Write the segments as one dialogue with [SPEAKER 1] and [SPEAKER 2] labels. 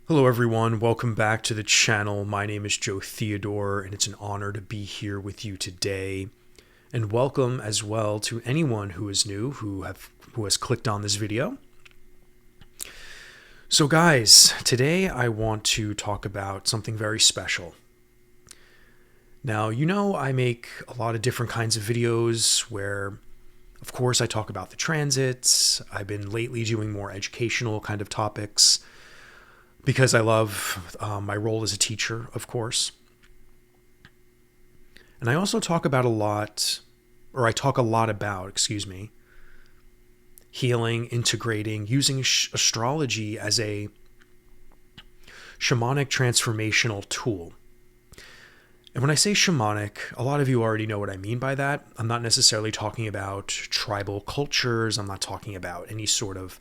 [SPEAKER 1] Hello everyone, welcome back to the channel. My name is Theodore and it's an honor to be here with you today. And welcome as well to anyone who is new, who has clicked on this video. So guys, today I want to talk about something very special. Now, you know I make a lot of different kinds of videos where, of course, I talk about the transits. I've been lately doing more educational kind of topics, because I love my role as a teacher, of course. And I also talk about healing, integrating, using astrology as a shamanic transformational tool. And when I say shamanic, a lot of you already know what I mean by that. I'm not necessarily talking about tribal cultures. I'm not talking about any sort of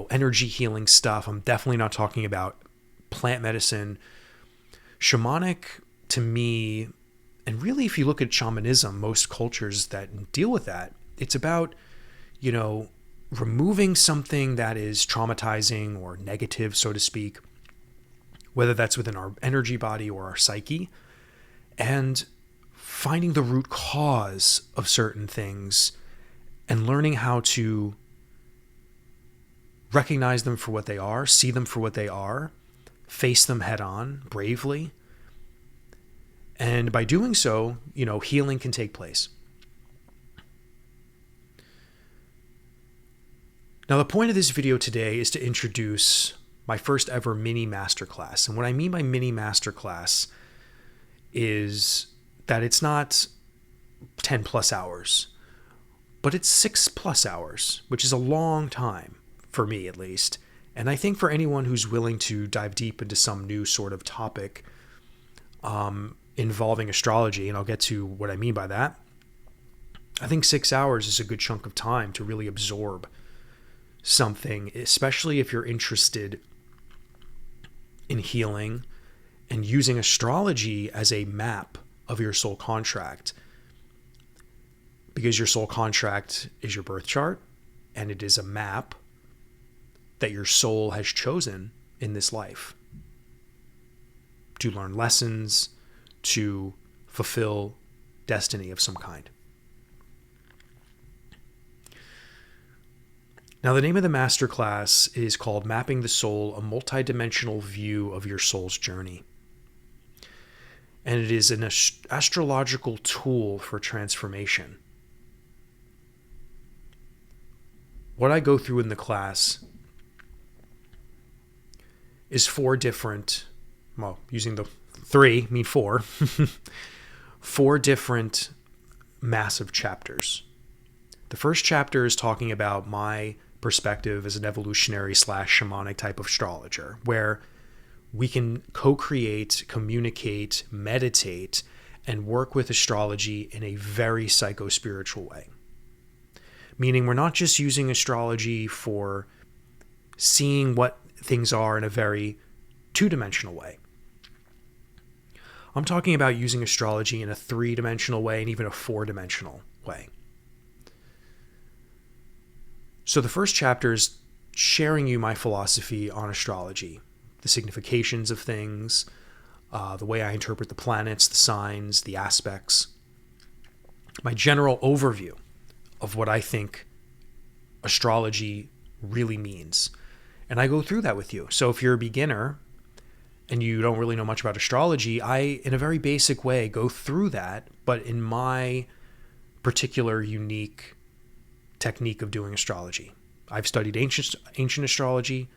[SPEAKER 1] energy healing stuff. I'm definitely not talking about plant medicine. Shamanic, to me, and really if you look at shamanism, most cultures that deal with that, it's about, removing something that is traumatizing or negative, so to speak, whether that's within our energy body or our psyche, and finding the root cause of certain things and learning how to recognize them for what they are, see them for what they are, face them head on, bravely. And by doing so, healing can take place. Now, the point of this video today is to introduce my first ever mini masterclass. And what I mean by mini masterclass is that it's not 10 plus hours, but it's 6 plus hours, which is a long time. For me, at least. And I think for anyone who's willing to dive deep into some new sort of topic involving astrology, and I'll get to what I mean by that, I think 6 hours is a good chunk of time to really absorb something, especially if you're interested in healing and using astrology as a map of your soul contract. Because your soul contract is your birth chart, and it is a map that your soul has chosen in this life to learn lessons, to fulfill destiny of some kind. Now, the name of the masterclass is called Mapping the Soul, a multidimensional view of your soul's journey. And it is an astrological tool for transformation. What I go through in the class is 4 different, using the 3, mean 4, 4 different massive chapters. The first chapter is talking about my perspective as an evolutionary / shamanic type of astrologer, where we can co-create, communicate, meditate, and work with astrology in a very psycho-spiritual way. Meaning we're not just using astrology for seeing what things are in a very 2-dimensional way. I'm talking about using astrology in a 3-dimensional way and even a 4-dimensional way. So the first chapter is sharing you my philosophy on astrology, the significations of things, the way I interpret the planets, the signs, the aspects, my general overview of what I think astrology really means. And I go through that with you. So if you're a beginner and you don't really know much about astrology, I, in a very basic way, go through that, but in my particular unique technique of doing astrology. I've studied ancient astrology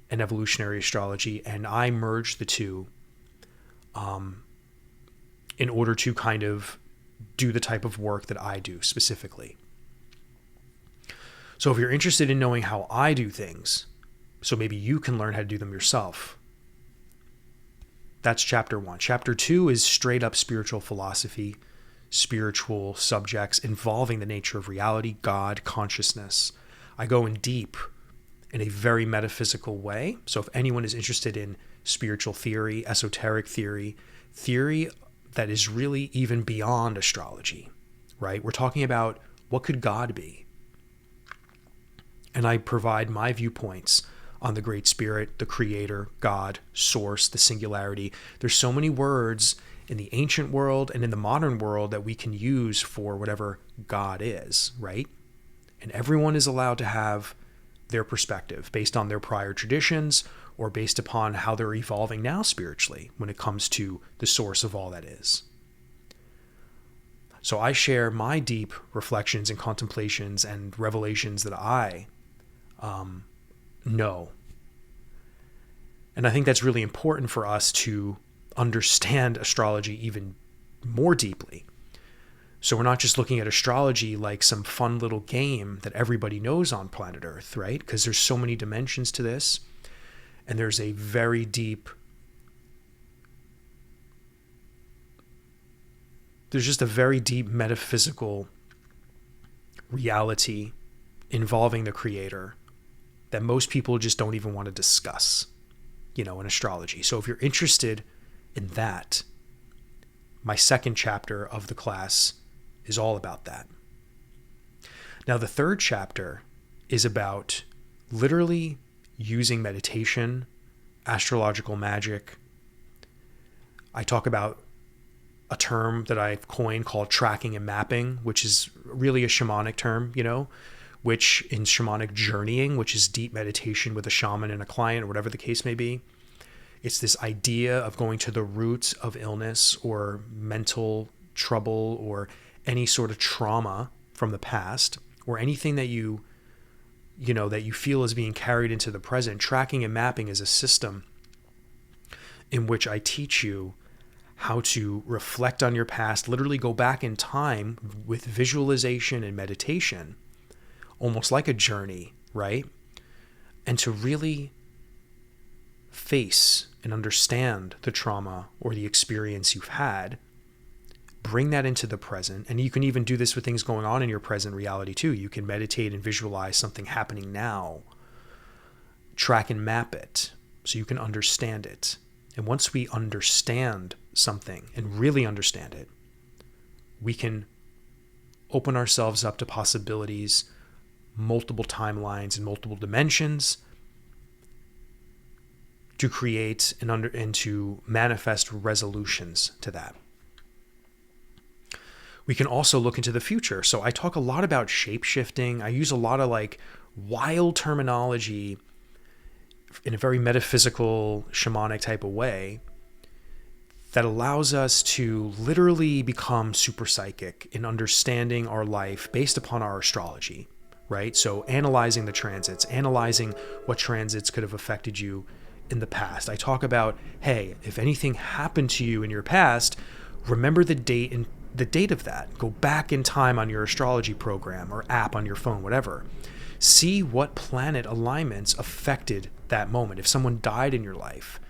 [SPEAKER 1] and evolutionary astrology, and I merge the two in order to kind of do the type of work that I do specifically. So if you're interested in knowing how I do things, so maybe you can learn how to do them yourself, that's chapter 1. Chapter 2 is straight up spiritual philosophy, spiritual subjects involving the nature of reality, God, consciousness. I go in deep in a very metaphysical way. So if anyone is interested in spiritual theory, esoteric theory, theory that is really even beyond astrology, right? We're talking about what could God be? And I provide my viewpoints on the Great Spirit, the Creator, God, Source, the singularity. There's so many words in the ancient world and in the modern world that we can use for whatever God is, right? And everyone is allowed to have their perspective based on their prior traditions or based upon how they're evolving now spiritually when it comes to the source of all that is. So I share my deep reflections and contemplations and revelations that I know. And I think that's really important for us to understand astrology even more deeply. So we're not just looking at astrology like some fun little game that everybody knows on planet Earth, right? Because there's so many dimensions to this. And there's a very deep, there's just a very deep metaphysical reality involving the Creator that most people just don't even want to discuss, in astrology. So if you're interested in that, my second chapter of the class is all about that. Now, the third chapter is about literally using meditation, astrological magic. I talk about a term that I've coined called tracking and mapping, which is really a shamanic term, which in shamanic journeying, which is deep meditation with a shaman and a client or whatever the case may be, it's this idea of going to the roots of illness or mental trouble or any sort of trauma from the past or anything that you feel is being carried into the present. Tracking and mapping is a system in which I teach you how to reflect on your past, literally go back in time with visualization and meditation, almost like a journey, right? And to really face and understand the trauma or the experience you've had, bring that into the present. And you can even do this with things going on in your present reality too. You can meditate and visualize something happening now, track and map it so you can understand it. And once we understand something and really understand it, we can open ourselves up to possibilities, multiple timelines and multiple dimensions to create and to manifest resolutions to that. We can also look into the future. So I talk a lot about shape-shifting. I use a lot of wild terminology in a very metaphysical, shamanic type of way that allows us to literally become super psychic in understanding our life based upon our astrology, right? So analyzing the transits, analyzing what transits could have affected you in the past. I talk about, hey, if anything happened to you in your past, remember the date and the date of that. Go back in time on your astrology program or app on your phone, whatever. See what planet alignments affected that moment. If someone died in your life,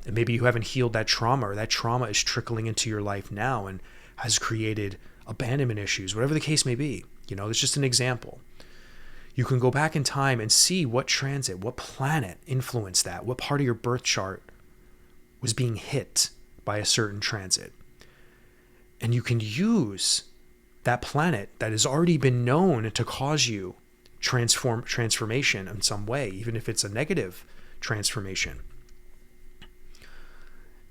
[SPEAKER 1] and maybe you haven't healed that trauma, or that trauma is trickling into your life now and has created abandonment issues, whatever the case may be. It's just an example. You can go back in time and see what transit, what planet influenced that, what part of your birth chart was being hit by a certain transit. And you can use that planet that has already been known to cause you transformation in some way, even if it's a negative transformation.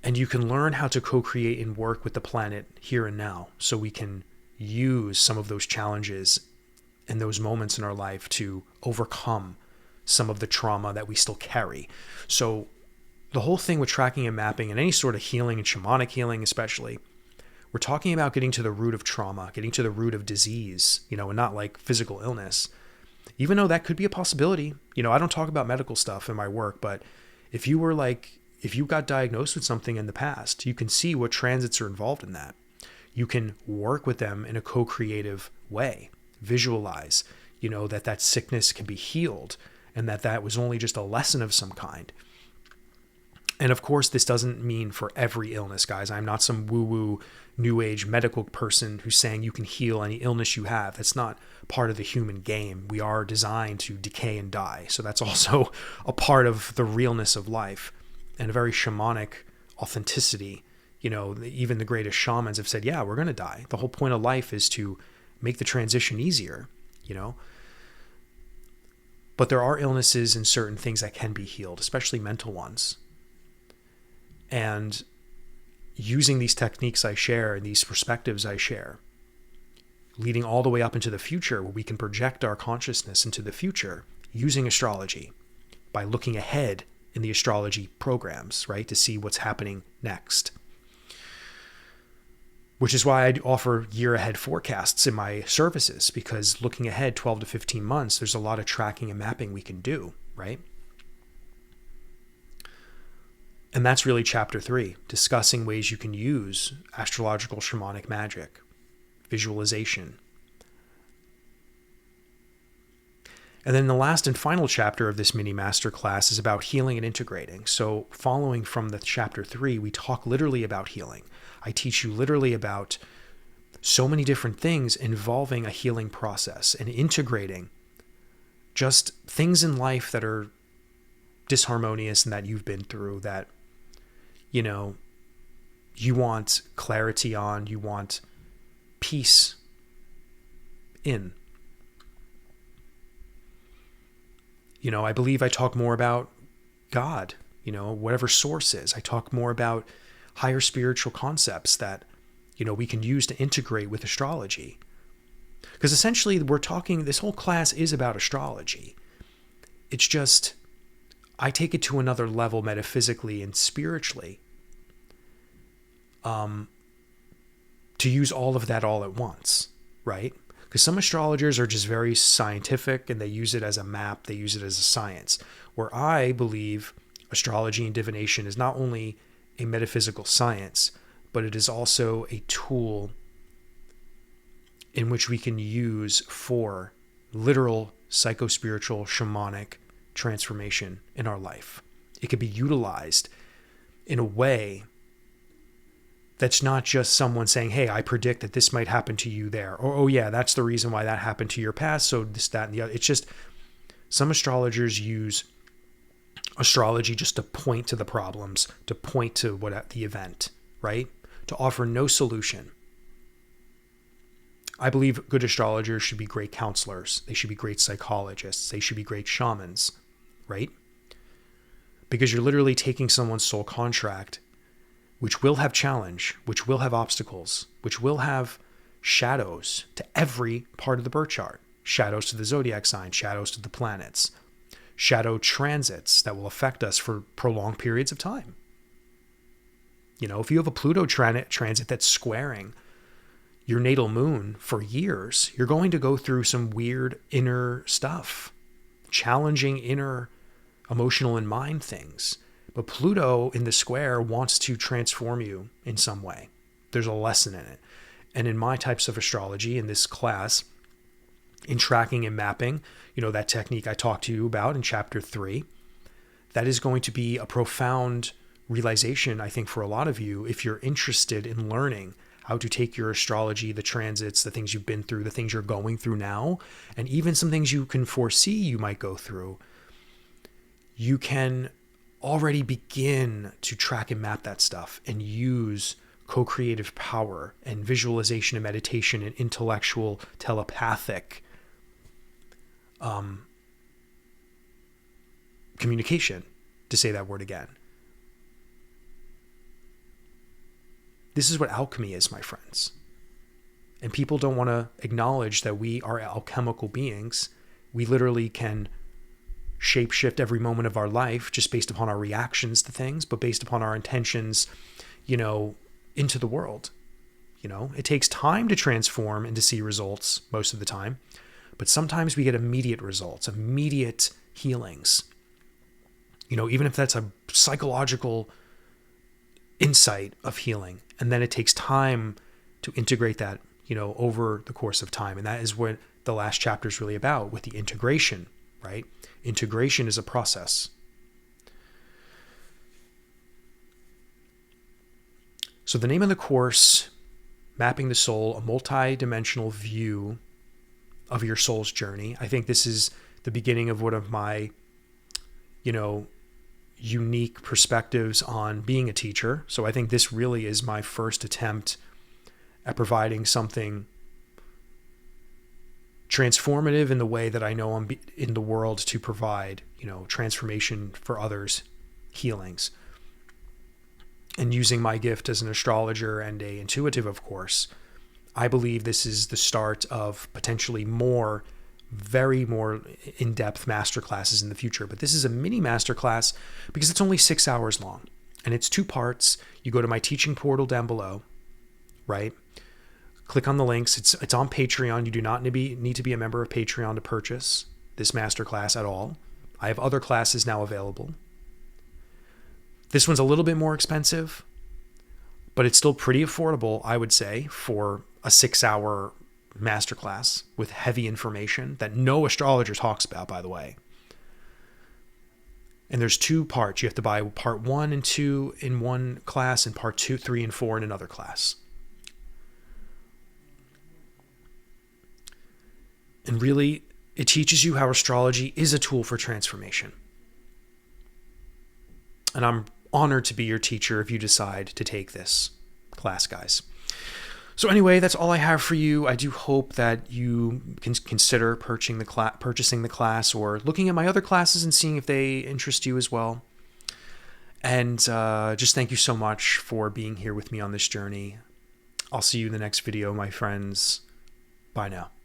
[SPEAKER 1] And you can learn how to co-create and work with the planet here and now, so we can use some of those challenges and those moments in our life to overcome some of the trauma that we still carry. So the whole thing with tracking and mapping and any sort of healing, and shamanic healing especially, we're talking about getting to the root of trauma, getting to the root of disease, and not like physical illness. Even though that could be a possibility. I don't talk about medical stuff in my work, but if you got diagnosed with something in the past, you can see what transits are involved in that. You can work with them in a co-creative way, visualize, that sickness can be healed and that was only just a lesson of some kind. And of course, this doesn't mean for every illness, guys. I'm not some woo-woo new age medical person who's saying you can heal any illness you have. That's not part of the human game. We are designed to decay and die. So that's also a part of the realness of life and a very shamanic authenticity. Even the greatest shamans have said, yeah, we're going to die. The whole point of life is to make the transition easier, But there are illnesses and certain things that can be healed, especially mental ones. And using these techniques I share and these perspectives I share, leading all the way up into the future, where we can project our consciousness into the future using astrology by looking ahead in the astrology programs, right, to see what's happening next. Which is why I offer year ahead forecasts in my services, because looking ahead 12 to 15 months, there's a lot of tracking and mapping we can do, right? And that's really chapter 3, discussing ways you can use astrological shamanic magic, visualization. And then the last and final chapter of this mini masterclass is about healing and integrating. So following from the chapter 3, we talk literally about healing. I teach you literally about so many different things involving a healing process and integrating just things in life that are disharmonious and that you've been through, that, you know, you want clarity on, you want peace in. You know, I believe I talk more about God, you know, whatever source is. I talk more about higher spiritual concepts that, you know, we can use to integrate with astrology. Because essentially we're talking, this whole class is about astrology. It's just, I take it to another level metaphysically and spiritually, to use all of that all at once, right? Because some astrologers are just very scientific and they use it as a map, they use it as a science. Where I believe astrology and divination is not only a metaphysical science, but it is also a tool in which we can use for literal psycho-spiritual shamanic transformation in our life. It can be utilized in a way that's not just someone saying, hey, I predict that this might happen to you there. Or, oh yeah, that's the reason why that happened to your past. So this, that, and the other. It's just some astrologers use astrology just to point to the problems, to point to what the event, right? To offer no solution. I believe good astrologers should be great counselors. They should be great psychologists. They should be great shamans, right? Because you're literally taking someone's soul contract, which will have challenge, which will have obstacles, which will have shadows to every part of the birth chart. Shadows to the zodiac sign, shadows to the planets, shadow transits that will affect us for prolonged periods of time. You know, if you have a Pluto transit that's squaring your natal moon for years, you're going to go through some weird inner stuff, challenging inner emotional and mind things. But Pluto in the square wants to transform you in some way. There's a lesson in it. And in my types of astrology, in this class, in tracking and mapping, you know, that technique I talked to you about in chapter 3, that is going to be a profound realization, I think, for a lot of you, if you're interested in learning how to take your astrology, the transits, the things you've been through, the things you're going through now, and even some things you can foresee you might go through. You can already begin to track and map that stuff and use co-creative power and visualization and meditation and intellectual telepathic communication, to say that word again. This is what alchemy is, my friends. And people don't want to acknowledge that we are alchemical beings. We literally can shapeshift every moment of our life just based upon our reactions to things, but based upon our intentions, you know, into the world. You know, it takes time to transform and to see results most of the time, but sometimes we get immediate results, immediate healings. You know, even if that's a psychological insight of healing, and then it takes time to integrate that, you know, over the course of time. And that is what the last chapter is really about, with the integration, right? Integration is a process. So the name of the course, Mapping the Soul, a multi-dimensional view of your soul's journey. I think this is the beginning of one of my, you know, unique perspectives on being a teacher. So I think this really is my first attempt at providing something transformative in the way that I know I'm in the world to provide, transformation for others, healings. And using my gift as an astrologer and a intuitive, of course, I believe this is the start of potentially very more in-depth masterclasses in the future. But this is a mini masterclass because it's only 6 hours long. And it's 2 parts. You go to my teaching portal down below, right? Click on the links. It's on Patreon. You do not need to be a member of Patreon to purchase this masterclass at all. I have other classes now available. This one's a little bit more expensive, but it's still pretty affordable, I would say, for a 6-hour masterclass with heavy information that no astrologer talks about, by the way. And there's 2 parts. You have to buy part 1 and 2 in one class and part 2, 3, and 4 in another class. And really, it teaches you how astrology is a tool for transformation. And I'm honored to be your teacher if you decide to take this class, guys. So anyway, that's all I have for you. I do hope that you can consider purchasing the class or looking at my other classes and seeing if they interest you as well. And just thank you so much for being here with me on this journey. I'll see you in the next video, my friends. Bye now.